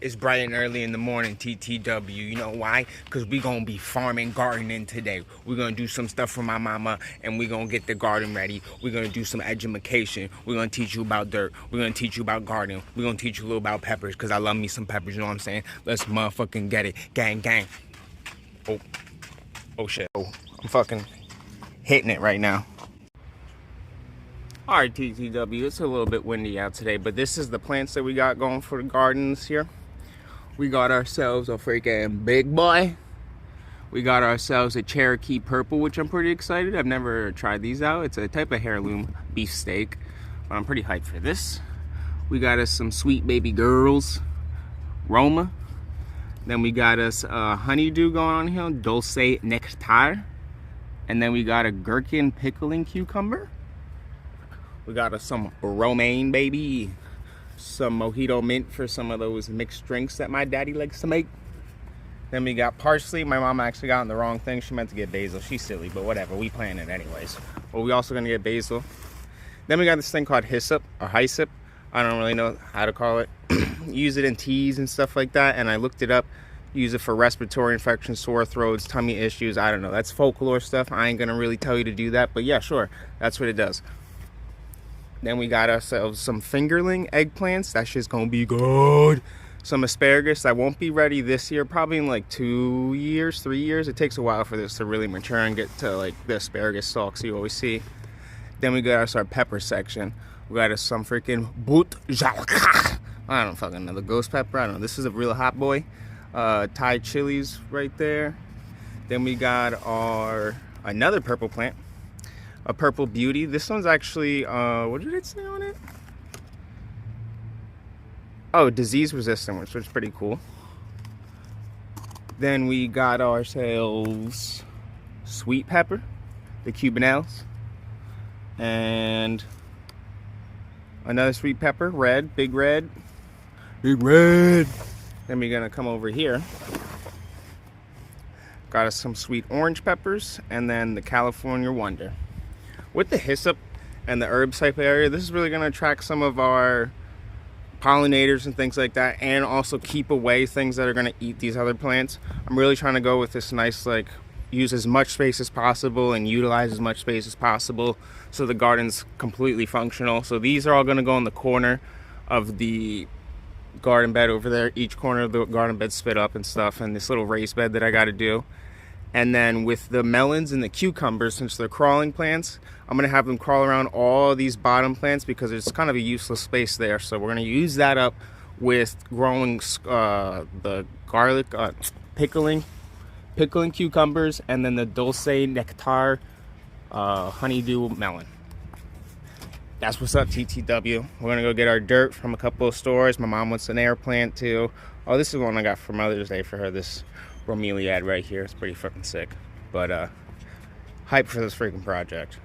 It's bright and early in the morning, TTW. You know why? Because we going to be farming, gardening today. We're going to do some stuff for my mama, and we're going to get the garden ready. We're going to do some education. We're going to teach you about dirt. We're going to teach you about gardening. We're going to teach you a little about peppers, because I love me some peppers, you know what I'm saying? Let's motherfucking get it. Gang, gang. Oh shit. Oh, I'm fucking hitting it right now. Alright, TTW, it's a little bit windy out today, but this is the plants that we got going for the gardens here. We got ourselves a freaking big boy. We got ourselves a Cherokee Purple, which I'm pretty excited. I've never tried these out. It's a type of heirloom beefsteak, but I'm pretty hyped for this. We got us some sweet baby girls, Roma. Then we got us a honeydew going on here, Dulce Nectar. And then we got a gherkin pickling cucumber. We got us some romaine, baby. Some mojito mint for some of those mixed drinks that my daddy likes to make. Then we got parsley. My mom actually got on the wrong thing. She meant to get basil. She's silly, but whatever. We plan it anyways. But we also gonna get basil. Then we got this thing called hyssop or hyssop. I don't really know how to call it. Use it in teas and stuff like that. And I looked it up. Use it for respiratory infections, sore throats, tummy issues. I don't know. That's folklore stuff. I ain't gonna really tell you to do that. But yeah, sure. That's what it does. Then we got ourselves some fingerling eggplants. That shit's gonna be good. Some asparagus that won't be ready this year, probably in like 2 years, 3 years. It takes a while for this to really mature and get to like the asparagus stalks you always see. Then we got us our pepper section. We got us some freaking boot jalka. I don't fucking know, the ghost pepper. I don't know. This is a real hot boy. Thai chilies right there. Then we got our another purple plant. A purple beauty. This one's actually what did it say on it? Oh, disease resistant, which was pretty cool. Then we got ourselves sweet pepper, the Cubanelles, and another sweet pepper, red, big red, big red. Then we're gonna come over here. Got us some sweet orange peppers, and then the California Wonder. With the hyssop and the herbs type area, this is really going to attract some of our pollinators and things like that, and also keep away things that are going to eat these other plants. I'm really trying to go with this nice, like, use as much space as possible and utilize as much space as possible so the garden's completely functional. So these are all going to go in the corner of the garden bed over there. Each corner of the garden bed split up and stuff, and this little raised bed that I got to do. And then with the melons and the cucumbers, since they're crawling plants, I'm going to have them crawl around all these bottom plants because it's kind of a useless space there. So we're going to use that up with growing the garlic, pickling cucumbers, and then the Dulce Nectar honeydew melon. That's what's up, TTW. We're going to go get our dirt from a couple of stores. My mom wants an air plant too. Oh, this is one I got for Mother's Day for her. This bromeliad right here. It's pretty fucking sick. But hype for this freaking project.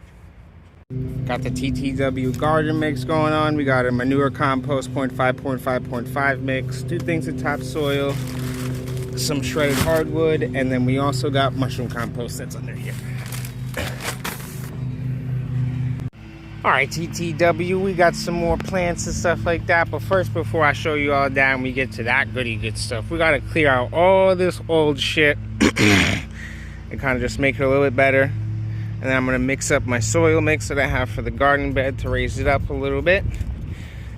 Got the TTW garden mix going on. We got a manure compost 0.5 mix, 2 things of topsoil, some shredded hardwood, and then we also got mushroom compost that's under here. Alright, TTW, we got some more plants and stuff like that, but first, before I show you all that and we get to that goody good stuff, we gotta clear out all this old shit and kind of just make it a little bit better. And then I'm gonna mix up my soil mix that I have for the garden bed to raise it up a little bit.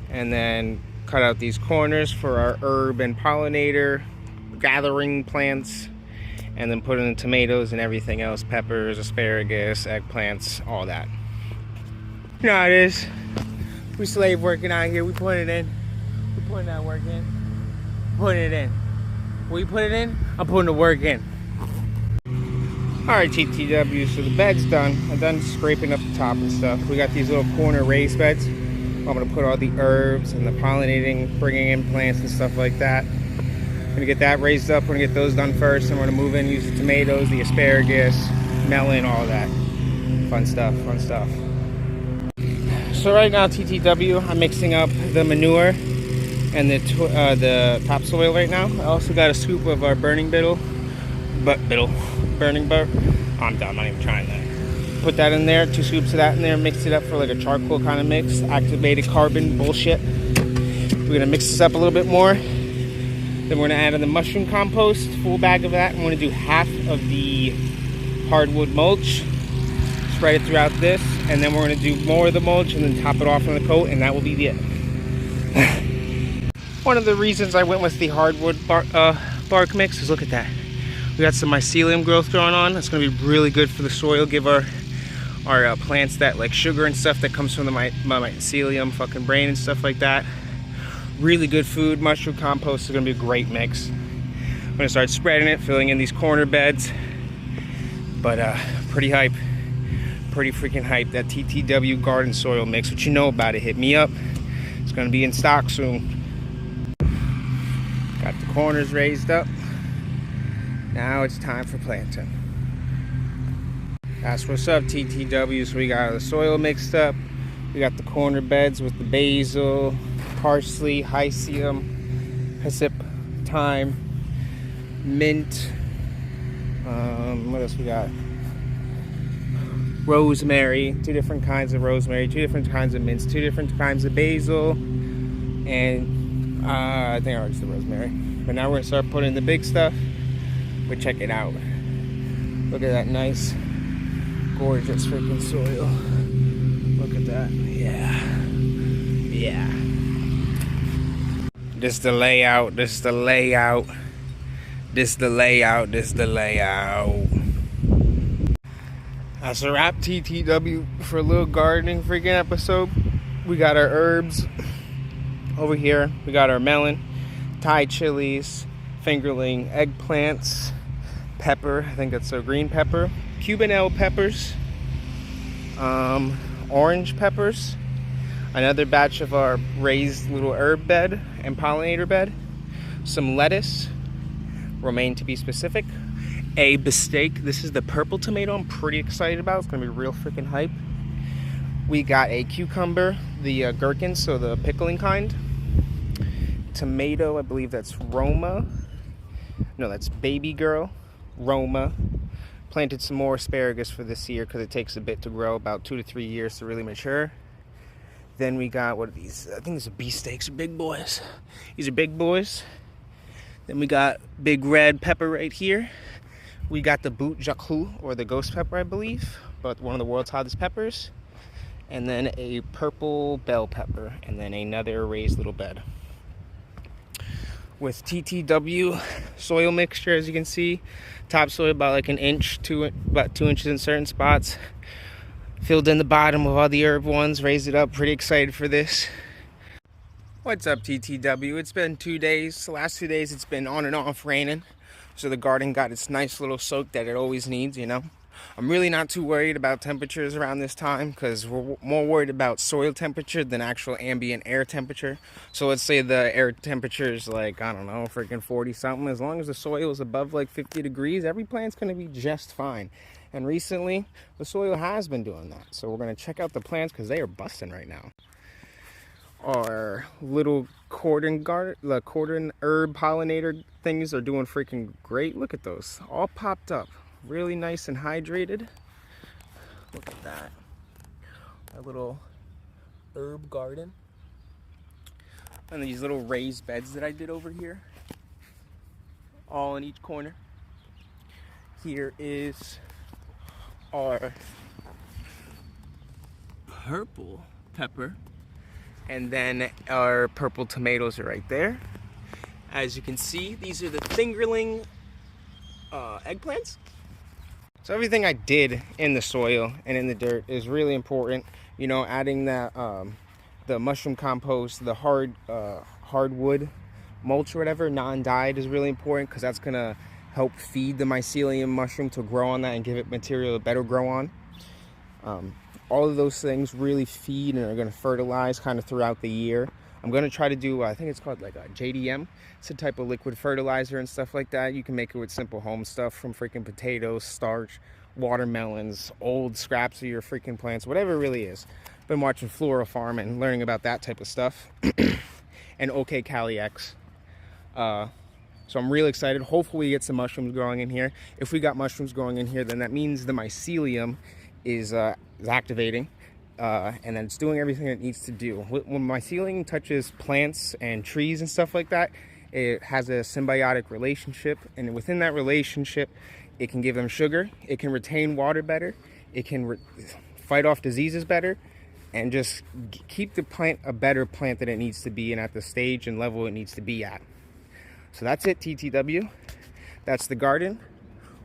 And then cut out these corners for our herb and pollinator gathering plants. And then put in the tomatoes and everything else, peppers, asparagus, eggplants, all that. You know how it is. We slave working out here. We put it in. We putting that work in. Putting it in. Will you put it in? I'm putting the work in. Alright, TTW, so the bed's done. I'm done scraping up the top and stuff. We got these little corner raised beds. I'm going to put all the herbs and the pollinating, bringing in plants and stuff like that. I'm going to get that raised up. We're going to get those done first. And we're going to move in, use the tomatoes, the asparagus, melon, all that. Fun stuff, fun stuff. So right now, TTW, I'm mixing up the manure and the topsoil right now. I also got a scoop of our burning burning bar. I'm done, I'm not even trying that. Put that in there, 2 scoops of that in there, mix it up for like a charcoal kind of mix, activated carbon bullshit. We're gonna mix this up a little bit more. Then we're gonna add in the mushroom compost, full bag of that. I'm gonna do half of the hardwood mulch, spread it throughout this, and then we're gonna do more of the mulch and then top it off on the coat, and that will be the end. One of the reasons I went with the hardwood bark mix is, look at that. We got some mycelium growth going on. It's gonna be really good for the soil, give our plants that like sugar and stuff that comes from the mycelium fucking brain and stuff like that. Really good food. Mushroom compost is gonna be a great mix. I'm gonna start spreading it, filling in these corner beds. But pretty hype, pretty freaking hype. That TTW garden soil mix, what you know about it, hit me up. It's gonna be in stock soon. Got the corners raised up. Now it's time for planting. That's what's up, TTW. So we got the soil mixed up. We got the corner beds with the basil, parsley, hyssop, thyme, mint. What else we got? Rosemary, 2 different kinds of rosemary, 2 different kinds of mints, 2 different kinds of basil, and I think I already said rosemary. But now we're gonna start putting the big stuff. But check it out. Look at that nice, gorgeous freaking soil. Look at that. Yeah. Yeah. This the layout. This the layout. This the layout. This the layout. That's a wrap, TTW, for a little gardening freaking episode. We got our herbs over here. We got our melon, Thai chilies, fingerling, eggplants, pepper. I think that's a green pepper. Cubanelle peppers. Orange peppers. Another batch of our raised little herb bed and pollinator bed. Some lettuce. Romaine to be specific. A bistake. This is the purple tomato I'm pretty excited about. It's gonna be real freaking hype. We got a cucumber, the gherkins, so the pickling kind. Tomato, I believe that's Roma. No, that's baby girl, Roma. Planted some more asparagus for this year because it takes a bit to grow, about 2 to 3 years to really mature. Then we got, what are these? I think these are beefsteaks, big boys. These are big boys. Then we got big red pepper right here. We got the boot jacou, or the ghost pepper, I believe, but one of the world's hottest peppers. And then a purple bell pepper, and then another raised little bed. With TTW soil mixture, as you can see, topsoil about like an inch, about 2 inches in certain spots. Filled in the bottom with all the herb ones, raised it up. Pretty excited for this. What's up, TTW? It's been 2 days. The last 2 days it's been on and off raining, so the garden got its nice little soak that it always needs, you know. I'm really not too worried about temperatures around this time because we're more worried about soil temperature than actual ambient air temperature. So let's say the air temperature is like, I don't know, freaking 40 something. As long as the soil is above like 50 degrees, every plant's going to be just fine. And recently, the soil has been doing that. So we're going to check out the plants because they are busting right now. Our little cordon herb pollinator things are doing freaking great. Look at those, all popped up. Really nice and hydrated. Look at that. Our little herb garden. And these little raised beds that I did over here. All in each corner. Here is our purple pepper. And then our purple tomatoes are right there. As you can see, these are the fingerling eggplants. So everything I did in the soil and in the dirt is really important. You know, adding that the mushroom compost, the hardwood mulch or whatever, non-dyed, is really important because that's gonna help feed the mycelium mushroom to grow on that and give it material to better grow on. All of those things really feed and are gonna fertilize kind of throughout the year. I'm gonna try to do, I think it's called like a JDM. It's a type of liquid fertilizer and stuff like that. You can make it with simple home stuff from freaking potatoes, starch, watermelons, old scraps of your freaking plants, whatever it really is. Been watching Flora Farm and learning about that type of stuff. And OK Cali X. So I'm really excited. Hopefully we get some mushrooms growing in here. If we got mushrooms growing in here, then that means the mycelium is activating. And then it's doing everything it needs to do. When mycelium touches plants and trees and stuff like that, It has a symbiotic relationship, and within that relationship, it can give them sugar, it can retain water better, it can fight off diseases better, and just keep the plant a better plant that it needs to be and at the stage and level it needs to be at. So that's it, TTW. That's the garden.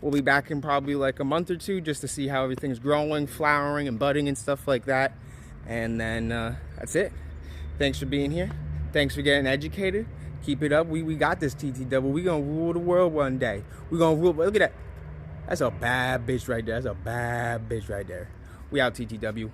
We'll be back in probably like a month or two just to see how everything's growing, flowering, and budding and stuff like that. And then that's it. Thanks for being here. Thanks for getting educated. Keep it up. We got this, TTW. We gonna rule the world one day. We gonna rule. Look at that. That's a bad bitch right there. That's a bad bitch right there. We out, TTW.